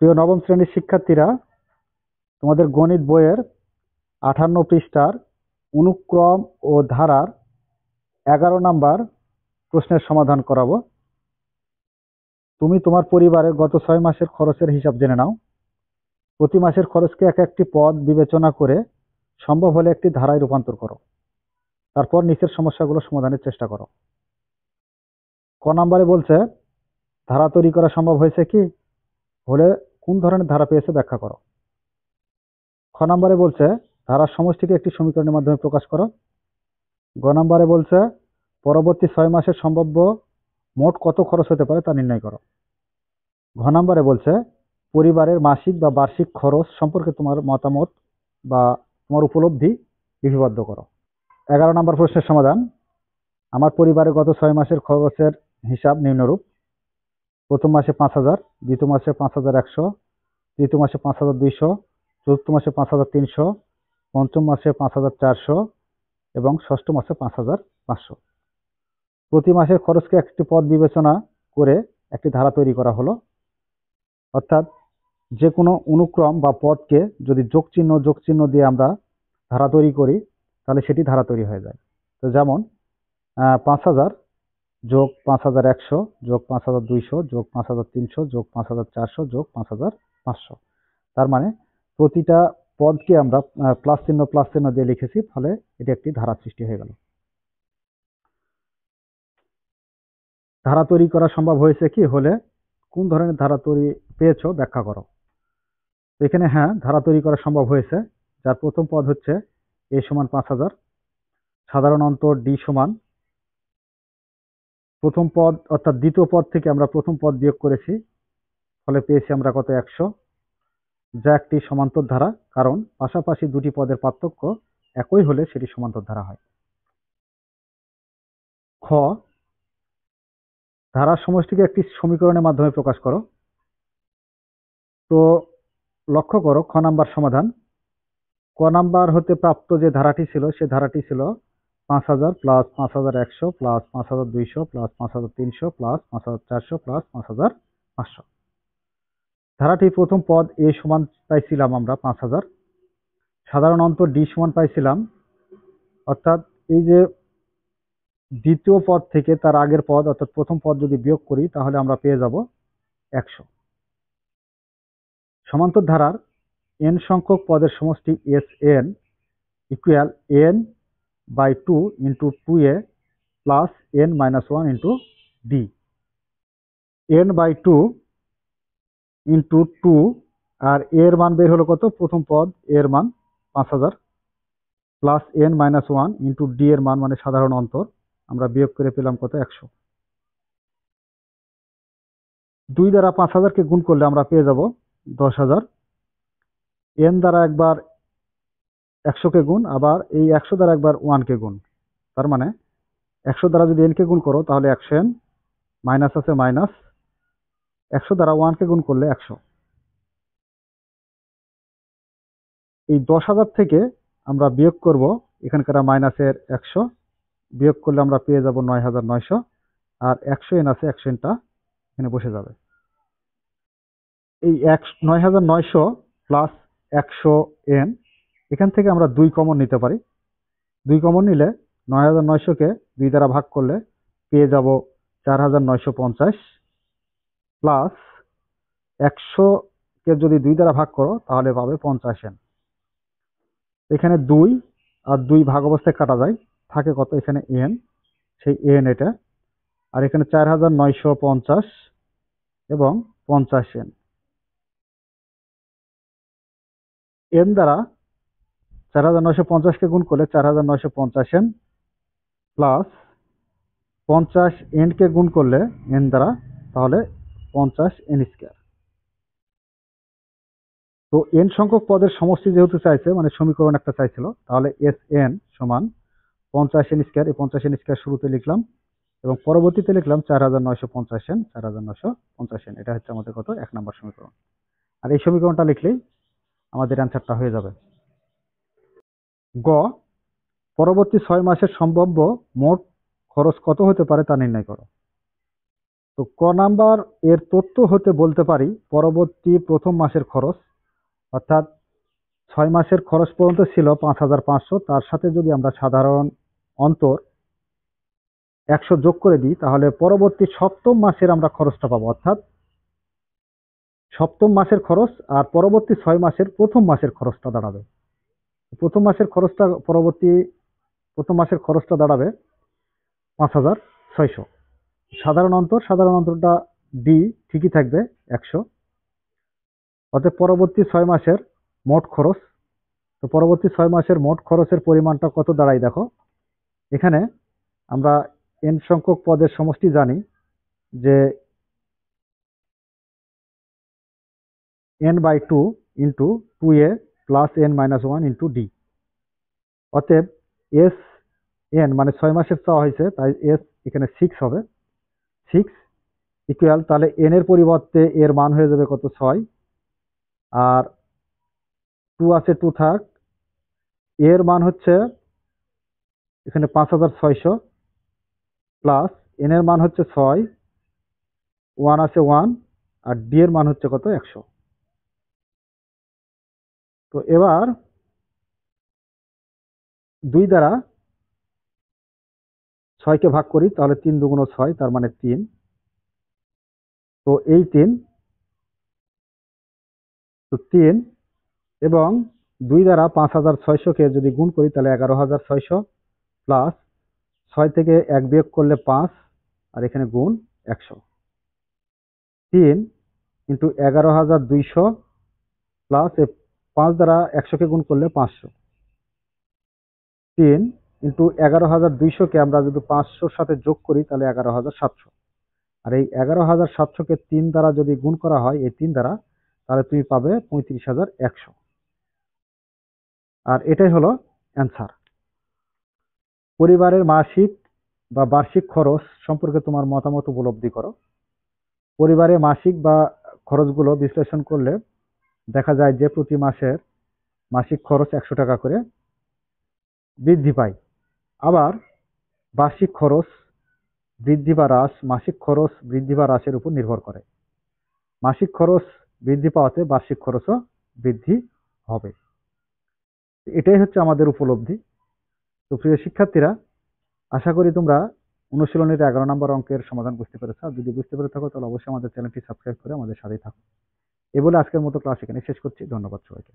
প্রিয় নবম শ্রেণীর শিক্ষার্থীরা, তোমাদের গণিত বইয়ের 58 পৃষ্ঠার অনুক্রম ও ধারার 11 নাম্বার প্রশ্নের সমাধান করাবো। তুমি তোমার পরিবারের গত 6 মাসের খরচের হিসাব জেনে নাও। প্রতি মাসের খরচকে এক একটি পদ বিবেচনা করে সম্ভব হলে একটি ধারায় রূপান্তর করো। তারপর নিচের সমস্যাগুলো সমাধানের চেষ্টা করো। ক নাম্বারে বলছে ধারা তৈরি করা সম্ভব হয়েছে কি হলে কোন ধরনের ধারা পেয়েছে ব্যাখ্যা করো। খ নাম্বারে বলছে ধারার সমষ্টিকে একটি সমীকরণের মাধ্যমে প্রকাশ করো। গ নাম্বারে বলছে পরবর্তী 6 মাসের সম্ভাব্য মোট কত খরচ হতে পারে তা নির্ণয় করো। ঘ নাম্বারে বলছে পরিবারের মাসিক বা বার্ষিক খরচ সম্পর্কে তোমার মতামত বা তোমার উপলব্ধি লিপিবদ্ধ করো। 11 নম্বর প্রশ্নের সমাধান। আমার পরিবারের গত 6 মাসের খরচের হিসাব নিম্নরূপ। প্রথম মাসে 5000, দ্বিতীয় মাসে 5100, তৃতীয় মাসে 5200, চতুর্থ মাসে 5300, পঞ্চম মাসে 5400 এবং ষষ্ঠ মাসে 5500। প্রতি মাসের খরচকে একটি পদ বিবেচনা করে একটি ধারা তৈরি করা হলো। অর্থাৎ যে কোনো অনুক্রম বা পদকে যদি যোগ চিহ্ন দিয়ে আমরা ধারা তৈরি করি তাহলে সেটি ধারা তৈরি হয়ে যায়। তো যেমন 5000 যোগ 5100 যোগ 5200 যোগ 5300 যোগ 5400 যোগ 5500। তার মানে প্রতিটা পদকে আমরা প্লাস চিহ্ন দিয়ে লিখেছি, ফলে এটি একটি ধারা সৃষ্টি হয়ে গেল। ধারা তৈরি করা সম্ভব হয়েছে কি হলে কোন ধরনের ধারা তৈরি পেয়েছো ব্যাখ্যা করো। এখানে হ্যাঁ, ধারা তৈরি করা সম্ভব হয়েছে। যার প্রথম পদ হচ্ছে a সমান 5000, সাধারণ অন্তর d সমান প্রথম পদ অর্থাৎ দ্বিতীয় পদ থেকে আমরা প্রথম পদ বিয়োগ করেছি, ফলে পেয়েছি আমরা কত 100, যা একটি সমান্তর ধারা, কারণ পাশাপাশি দুটি পদের পার্থক্য একই হলে সেটি সমান্তর ধারা হয়। খ ধারার সমষ্টিকে একটি সমীকরণের মাধ্যমে প্রকাশ করো। তো লক্ষ্য করো খ নাম্বার সমাধান। ক নাম্বার হতে প্রাপ্ত যে ধারাটি ছিল সে ধারাটি ছিল 5000 plus 5100 plus 5200 plus 5300 plus 5400 plus 5500। ধারাটির প্রথম পদ এ সমান পাইছিলাম আমরা 5000, সাধারণ অন্তর ডি সমান পাইছিলাম, অর্থাৎ এই যে দ্বিতীয় পদ থেকে তার আগের পদ অর্থাৎ প্রথম পদ যদি বিয়োগ করি তাহলে আমরা পেয়ে যাব 100। সমান্তর ধারার n সংখ্যক পদের সমষ্টি Sn equal n/2 into 2a plus n-1 into d। n/2 into 2 আর এর মান বের হলো কত, প্রথম পদ এর মান 5000 প্লাস n-1 ইন্টু d এর মান মানে সাধারণ অন্তর, আমরা বিয়োগ করে পেলাম কত 100। 2 দ্বারা 5000কে গুণ করলে আমরা পেয়ে যাব 10000। n দ্বারা একবার 100কে গুণ, আবার এই 100 দ্বারা একবার 1কে গুণ, তার মানে 100 দ্বারা যদি n কে গুণ করো তাহলে 100n, মাইনাস আছে মাইনাস, 100 দ্বারা 1কে গুণ করলে 100। এই 10000 থেকে আমরা বিয়োগ করব এখানকার মাইনাসের 100, বিয়োগ করলে আমরা পেয়ে যাব 9900, আর 100n আছে 100nটা এখানে বসে যাবে। এই 9900 প্লাস 100n এখান থেকে আমরা 2 কমন নিতে পারি। 2 কমন নিলে 9900কে 2 দ্বারা ভাগ করলে পেয়ে যাব 4950 প্লাস 100কে যদি 2 দ্বারা ভাগ করো তাহলে পাবে 50n। এখানে 2 আর 2 ভাগ অবস্থায় কাটা যায়, থাকে কত এখানে n, সেই n এটা, আর এখানে 4950 এবং 50n। n দ্বারা 4950কে গুণ করলে 4950n প্লাস 50n কে গুণ করলে n দ্বারা তাহলে 50n স্কয়ার। তো n সংখ্যক পদের সমষ্টি যেহেতু চাইছে, মানে সমীকরণ একটা চাইছিল, তাহলে Sn সমান 50n স্কয়ার, এই 50n স্কয়ার শুরুতে লিখলাম এবং পরবর্তীতে লিখলাম 4950n, 4950n। এটা হচ্ছে আমাদের কত 1 নম্বর সমীকরণ। আর এই সমীকরণটা লিখলেই আমাদের অ্যান্সারটা হয়ে যাবে। গ পরবর্তী 6 মাসের সম্ভাব্য মোট খরচ কত হতে পারে তা নির্ণয় করো। তো ক নাম্বার এর তথ্য হতে বলতে পারি পরবর্তী প্রথম মাসের খরচ, অর্থাৎ 6 মাসের খরচ পর্যন্ত ছিল 5,500, তার সাথে যদি আমরা সাধারণ অন্তর 100 যোগ করে দিই তাহলে পরবর্তী সপ্তম মাসের আমরা খরচটা পাবো, অর্থাৎ সপ্তম মাসের খরচ আর পরবর্তী 6 মাসের প্রথম মাসের খরচটা দাঁড়াবে। প্রথম মাসের খরচটা দাঁড়াবে 5,600। সাধারণ অন্তরটা ডি ঠিকই থাকবে 100। অতএব পরবর্তী 6 মাসের মোট খরচ, তো পরবর্তী 6 মাসের মোট খরচের পরিমাণটা কত দাঁড়ায় দেখো। এখানে আমরা n সংখ্যক পদের সমষ্টি জানি যে n/2 into 2a plus n-1 into d। অতএব এস এন মানে 6 মাসের চাওয়া হয়েছে, তাই এস এখানে 6 হবে। 6 ইকুয়াল, তাহলে এন এর পরিবর্তে এর মান হয়ে যাবে কত, 6। আর 2 আছে, 2 থাক, এর মান হচ্ছে এখানে 5,600 প্লাস এন এর মান হচ্ছে 6, 1 আছে 1, আর ডি এর মান হচ্ছে কত, 100। তো এবার 2 দ্বারা 6কে ভাগ করি, তাহলে 3 দুগুণ 6, তার মানে 3। তো এই 3, তো 3 এবং 2 দ্বারা 5,600কে যদি গুণ করি তাহলে 11,600 প্লাস 6 থেকে 1 বিয়োগ করলে 5, আর এখানে গুণ 100। 3 ইন্টু 11,200 প্লাস 5 দ্বারা 100কে গুণ করলে 500। 3 ইন্টু 11,200কে আমরা যদি 500-র সাথে যোগ করি তাহলে 11,700। আর এই 11,700কে 3 দ্বারা যদি গুণ করা হয় এই 3 দ্বারা, তাহলে তুমি পাবে 35,100। আর এটাই হলো অ্যান্সার। পরিবারের মাসিক বা বার্ষিক খরচ সম্পর্কে তোমার মতামত উপলব্ধি করো। পরিবারে মাসিক বা খরচগুলো বিশ্লেষণ করলে দেখা যায় যে প্রতি মাসের মাসিক খরচ 100 টাকা করে বৃদ্ধি পায়। আবার বার্ষিক খরচ বৃদ্ধি বা হ্রাস মাসিক খরচ বৃদ্ধি বা হ্রাসের উপর নির্ভর করে। মাসিক খরচ বৃদ্ধি পাওয়াতে বার্ষিক খরচও বৃদ্ধি হবে। এটাই হচ্ছে আমাদের উপলব্ধি। তো প্রিয় শিক্ষার্থীরা, আশা করি তোমরা অনুশীলনীর 11 নম্বর অঙ্কের সমাধান বুঝতে পেরেছ। আর যদি বুঝতে পেরে থাকো তাহলে অবশ্যই আমাদের চ্যানেলটি সাবস্ক্রাইব করে আমাদের সাথেই থাকো। এই বলে আজকের মতো ক্লাস এখানে শেষ করছি। ধন্যবাদ সবাইকে।